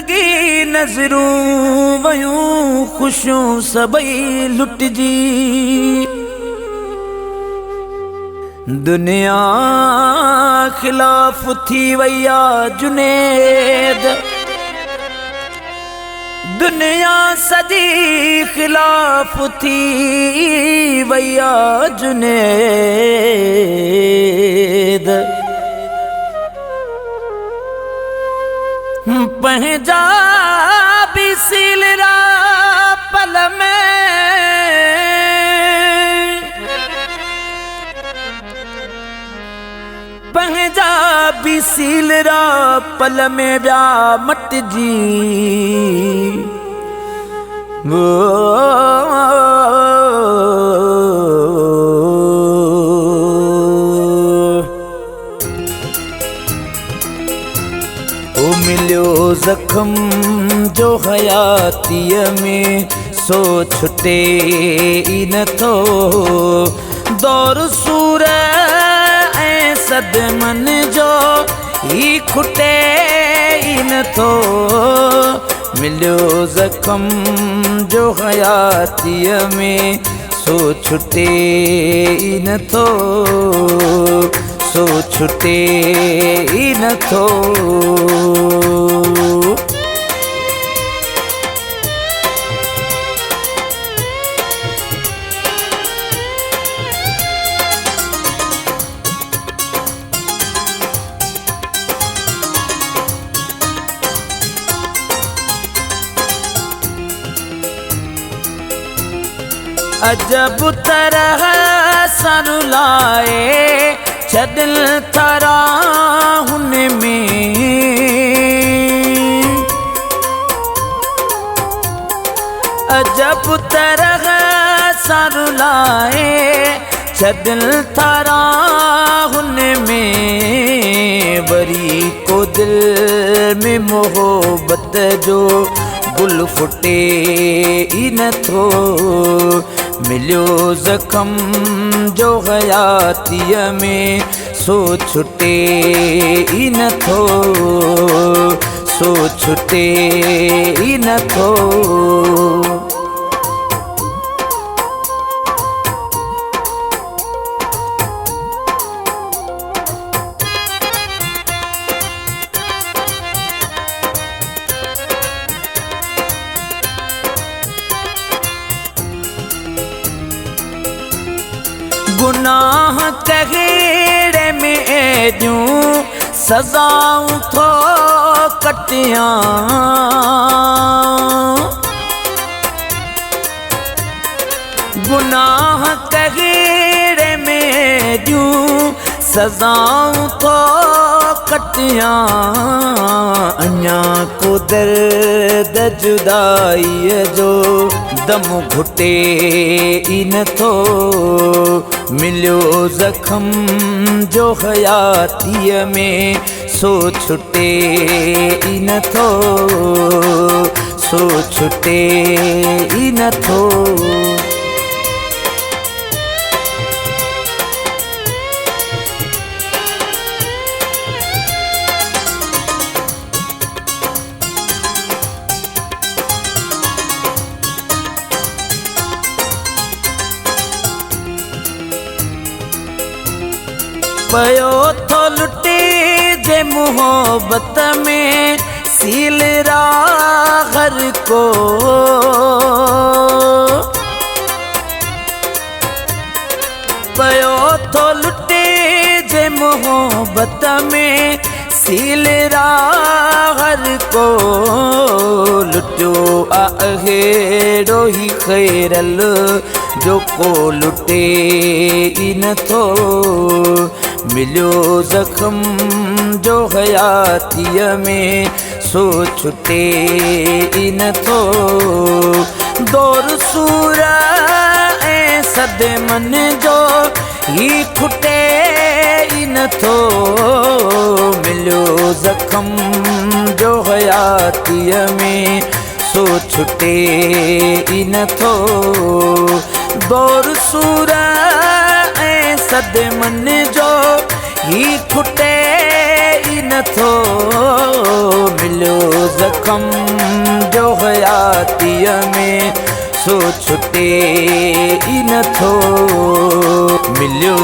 लगी नज़रूं वयूं खुशियूं सबई लुटजी। दुनिया खिलाफ थी वैया जुनेद, दुनिया सजी खिलाफ थी वैया जुनेद। पंजाबी सीलरा पल में पंजाबी सीलरा पल में व्या मट जी। ओ मिलियो जख्म जो हयातीअ में सो छुटे ई नथो। दौर सूर ऐं सदमन जो ही खुटे ई नथो। मिलियो जख्म जो हयातीअ में सो छुटे ई नथो, सो छुटे ई नथो। अजब तरह सर लाए छदिल थरा हुन में। अजब तरह सर लाए छदिल थरा हुन में। वरी को दिल में मोहब्बत जो गुल फुटे ई नथो। मिलियो जख्म जो हयातीअ में सो छुटे ई नथो, सो छुटे ई नथो। गुनाह कहिड़े में ॾियूं सज़ाऊं थो कटियां। गुनाह कहिड़े में ॾियूं सज़ाऊं थो कटियां। अञा को दर्द जुदाईअ जो दम घुटे ई नथो। मिलियो जख्म जो हयातीअ में सो छुटे ई नथो, सो छुटे ई नथो। पयो थो लुटे जे मोहब्बत में सीलरा हर को। पयो थो लुटे जे मोहब्बत में सीलरा हर को। लुटियो अहेड़ो ही खैरल जो को लुटे ई नथो। मिलियो जख्म जो हयातीअ में सो छुटे ई नथो। दौर सूर ऐं सदमन जो ही खुटे ई नथो। मिलियो जख्म जो हयातीअ में सो छुटे ई नथो। दौर सूर ऐं सदमन जो ही खुटे ई नथो। मिलियो ज़ख़म जो हयातीअ में सो छुटे ई नथो मिलियो